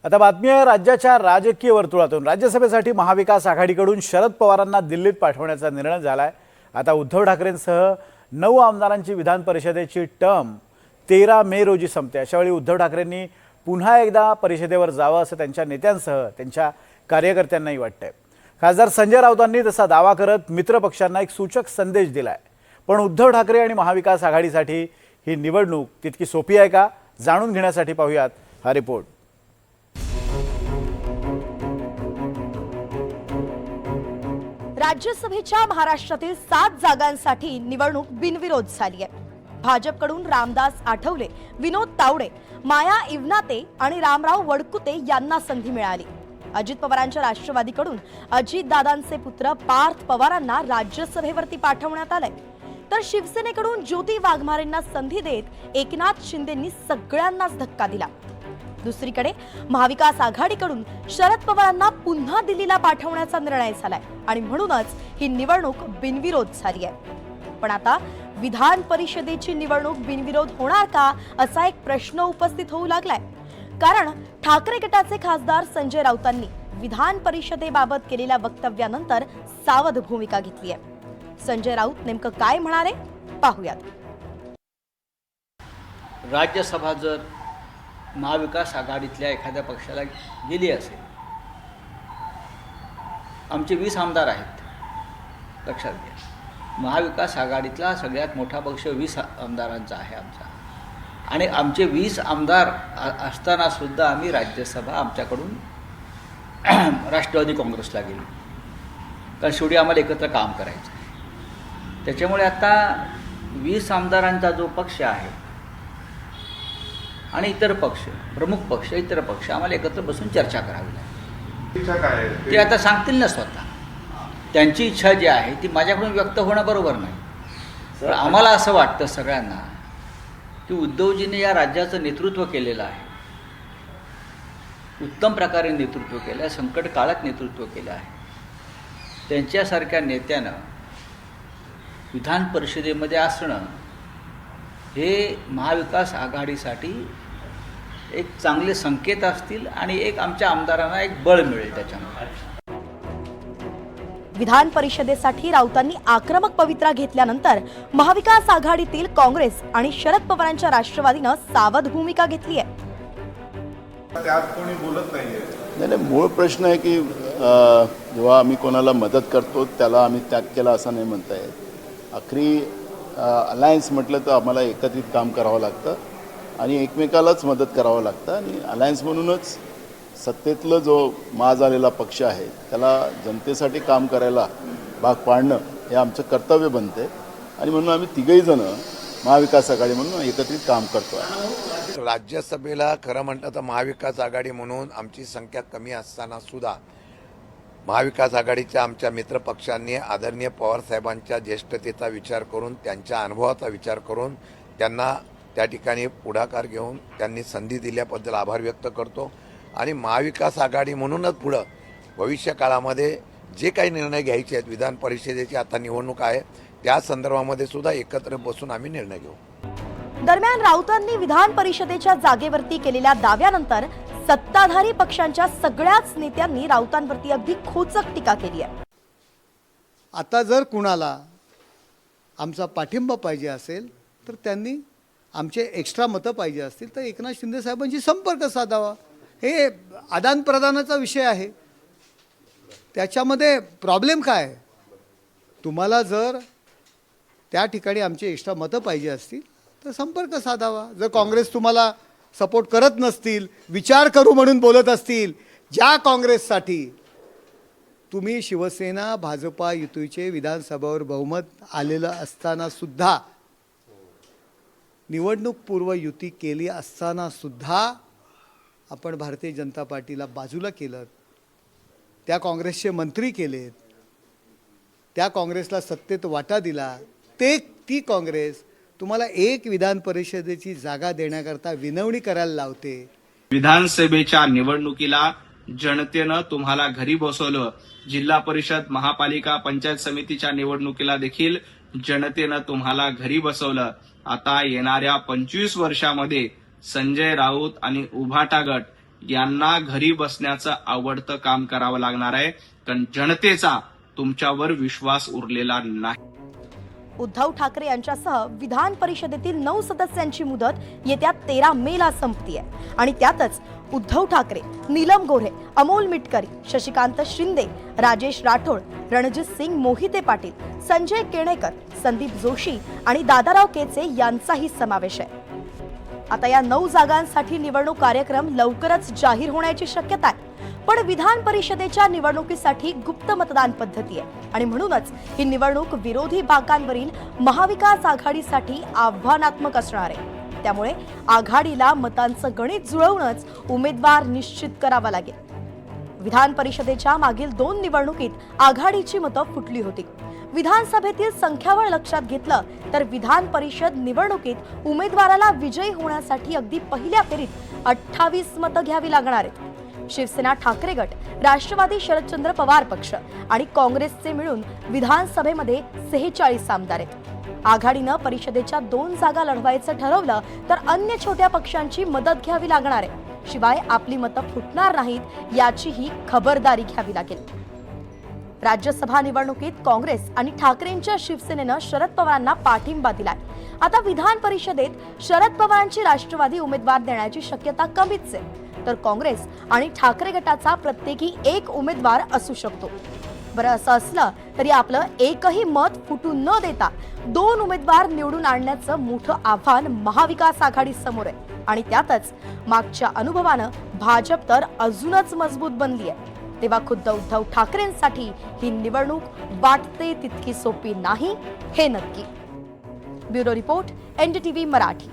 आता बातमी आहे राज्याच्या राजकीय वर्तुळातून। राज्यसभेसाठी महाविकास आघाडीकडून शरद पवारांना दिल्लीत पाठवण्याचा निर्णय झालाय। आता उद्धव ठाकरेंसह 9 आमदारांची विधान परिषदेची टर्म 13 मे रोजी संपते। अशावेळी उद्धव ठाकरेंनी पुन्हा एकदा परिषदेवर जावं असं त्यांच्या नेत्यांसह त्यांच्या कार्यकर्त्यांनाही वाटतंय। खासदार संजय राऊतांनी तसा दावा करत मित्रपक्षांना एक सूचक संदेश दिलाय। पण उद्धव ठाकरे आणि महाविकास आघाडीसाठी ही निवडणूक तितकी सोपी आहे का, जाणून घेण्यासाठी पाहूयात हा रिपोर्ट। राज्यसभेच्या महाराष्ट्रातील 7 जागांसाठी निवडणूक बिनविरोध झाली आहे। भाजपकडून रामदास आठवले, विनोद तावडे, माया इवनाते आणि रामराव वडकुते यांना संधी मिळाली। अजित पवारांच्या राष्ट्रवादीकडून अजितदादांचे पुत्र पार्थ पवारांना राज्यसभेवरती पाठवण्यात आलंय, तर शिवसेनेकडून ज्योती वाघमारेंना संधी देत एकनाथ शिंदेंनी सगळ्यांनाच धक्का दिला। दुसरीकडे महाविकास आघाडीकडून शरद पवारांना पुन्हा दिल्लीला पाठवण्याचा निर्णय झालाय आणि म्हणूनच ही निवडणूक बिनविरोध झाली आहे। पण आता विधान परिषदेची निवडणूक बिनविरोध होणार का असा एक प्रश्न उपस्थित होऊ लागलाय। कारण ठाकरे गटाचे खासदार संजय राऊतांनी विधान परिषदेबाबत केलेल्या वक्तव्यानंतर सावध भूमिका घेतली आहे। संजय राऊत नेमकं काय म्हणाले पाहूयात। राज्यसभा जर महाविकास आघाडीतल्या एखाद्या पक्षाला गेली असेल, आमचे 20 आमदार आहेत, लक्षात घ्या। महाविकास आघाडीतला सगळ्यात मोठा पक्ष 20 आमदारांचा आहे आमचा, आणि आमचे 20 आमदार असताना सुद्धा आम्ही राज्यसभा आमच्याकडून राष्ट्रवादी काँग्रेसला गेलो, कारण शेवटी आम्हाला एकत्र काम करायचं आहे। त्याच्यामुळे आता 20 आमदारांचा जो पक्ष आहे आणि इतर पक्ष, प्रमुख पक्ष, इतर पक्ष आम्हाला एकत्र बसून चर्चा करावी लागेल। ते आता सांगतील ना स्वतः, त्यांची इच्छा जी आहे ती माझ्याकडून व्यक्त होणं बरोबर नाही। पण आम्हाला असं वाटतं सगळ्यांना की उद्धवजींनी या राज्याचं नेतृत्व केलेलं आहे, उत्तम प्रकारे नेतृत्व केलं आहे, संकट काळात नेतृत्व केलं आहे। त्यांच्यासारख्या नेत्यानं विधान परिषदेमध्ये असणं हे महाविकास आघाडीसाठी एक चांगले संकेत असतील आणि एक आमच्या आमदारांना एक बळ मिळेल त्याच्यामुळे। विधान परिषदेसाठी राऊतांनी आक्रमक पवित्रा घेतल्यानंतर महाविकास आघाडीतील काँग्रेस आणि शरद पवारांच्या राष्ट्रवादीनं सावध भूमिका घेतली आहे। त्यात कोणी बोलत नाहीये। नाही, मूळ प्रश्न आहे की जेव्हा आम्ही कोणाला मदत करतो त्याला आम्ही त्याग केला असं नाही म्हणता येत। आखरी अलायन्स म्हटलं तर आम्हाला एकत्रित काम करावं लागतं आणि एकमेकालाच मदत करावं लागतं, आणि अलायन्स म्हणूनच सत्तेतलं जो माज आलेला पक्ष आहे त्याला जनतेसाठी काम करायला भाग पाडणं हे आमचं कर्तव्य बनते, आणि म्हणून आम्ही तिघही जण महाविकास आघाडी म्हणून एकत्रित काम करतो आहे। राज्यसभेला खरं म्हटलं तर महाविकास आघाडी म्हणून आमची संख्या कमी असताना सुद्धा महाविकास आघाडीच्या आमच्या मित्रपक्षांनी आदरणीय पवारसाहेबांच्या ज्येष्ठतेचा विचार करून, त्यांच्या अनुभवाचा विचार करून त्यांना त्या ठिकाणी पुढाकार घेऊन त्यांनी संधी दिल्याबद्दल आभार व्यक्त करतो। आणि महाविकास आघाडी म्हणूनच पुढं भविष्य काळामध्ये जे काही निर्णय घ्यायचे आहेत, विधान परिषदेची आता निवडणूक आहे त्या संदर्भामध्ये सुद्धा एकत्र बसून आम्ही निर्णय घेऊ। दरम्यान राऊतांनी विधान परिषदेच्या जागेवरती केलेल्या दाव्यानंतर सत्ताधारी पक्षांच्या सगळ्याच नेत्यांनी राऊतांवरती अगदी खोचक टीका केली आहे। आता जर कुणाला आमचा पाठिंबा पाहिजे असेल तर त्यांनी आमचे एक्स्ट्रा मतं पाहिजे असतील तर एकनाथ शिंदे साहेबांशी संपर्क साधावा। हे आदान प्रदानाचा विषय आहे, त्याच्यामध्ये प्रॉब्लेम काय आहे? तुम्हाला जर त्या ठिकाणी आमचे एक्स्ट्रा मतं पाहिजे असतील तर संपर्क साधावा। जर काँग्रेस तुम्हाला सपोर्ट करत नसतील, विचार करू म्हणून बोलत असतील, ज्या काँग्रेससाठी तुम्ही शिवसेना भाजपा युतीचे विधानसभेवर बहुमत आलेलं असताना सुद्धा, निवडणूक पूर्व युती केली असताना सुद्धा आपण भारतीय जनता पार्टीला बाजूला केलं, त्या काँग्रेसचे मंत्री केलेत, त्या काँग्रेसला सत्तेत वाटा दिला, ती काँग्रेस तुम्हाला एक विधान परिषदेची जागा देण्याकरता विनवणी करायला लावते। विधानसभेच्या निवडणुकीला जनतेनं तुम्हाला घरी बसवलं, जिल्हा परिषद, महापालिका, पंचायत समितीच्या निवडणुकीला देखील जनतेनं तुम्हाला घरी बसवलं। आता येणाऱ्या 25 वर्षामध्ये संजय राऊत आणि उभाटा गट यांना घरी बसण्याचं आवडतं काम करावं लागणार आहे, कारण जनतेचा तुमच्यावर विश्वास उरलेला नाही. उद्धव ठाकरे यांच्यासह विधान परिषदेतील 9 सदस्यांची मुदत येत्या 13 मेला संपतीये आणि त्यातच उद्धव ठाकरे, नीलम गोऱ्हे, अमोल मिटकरी, शशिकांत शिंदे, राजेश राठोड, रणजित सिंग मोहिते पाटील, संजय केणेकर, संदीप जोशी आणि दादाराव केचे यांचाही समावेश आहे. आता या 9 जागांसाठी निवडणूक कार्यक्रम लवकरच जाहीर होण्याची शक्यता आहे. पण विधान परिषदेच्या निवडणुकीसाठी गुप्त मतदान पद्धती आहे आणि म्हणूनच ही निवडणूक विरोधी बाकांवरील महाविकास आघाडीसाठी आव्हानात्मक असणार आहे. त्यामुळे आघाडीला मतांचं गणित जुळवूनच उमेदवार निश्चित करावा लागेल. विधान परिषदेच्या मागील 2 निवडणुकीत आघाडीची मतं फुटली होती. विधानसभेतील संख्याबळ लक्षात घेतलं तर विधान परिषद निवडणुकीत उमेदवाराला विजयी होण्यासाठी अगदी पहिल्या फेरीत 28 मतं घ्यावी लागणार आहेत. शिवसेना ठाकरे गट, राष्ट्रवादी शरदचंद्र पवार पक्ष आणि काँग्रेसचे मिळून विधानसभेमध्ये 46 आमदार आहेत. आघाडीनं परिषदेच्या 2 जागा लढवायचं ठरवलं तर अन्य छोट्या पक्षांची मदत घ्यावी लागणार आहे. शिवाय आपली मतं फुटणार नाहीत याचीही खबरदारी घ्यावी लागेल. राज्यसभा निवडणुकीत काँग्रेस आणि ठाकरेंच्या शिवसेनेनं शरद पवारांना पाठिंबा दिलाय. आता विधान परिषदेत शरद पवारांची राष्ट्रवादी उमेदवार देण्याची शक्यता कमीच आहे, तर काँग्रेस आणि ठाकरे गटाचा प्रत्येकी 1 उमेदवार असू शकतो. बरं, असं असलं तरी आपलं एकही मत फुटू न देता 2 उमेदवार निवडून आणण्याचं मोठं आव्हान महाविकास आघाडी समोर आहे आणि त्यातच मागच्या अनुभवानं भाजप तर अजूनच मजबूत बनली आहे. तेव्हा खुद्द उद्धव ठाकरेंसाठी ही निवडणूक वाटते तितकी सोपी नाही, हे नक्की. Bureau report, NDTV Marathi.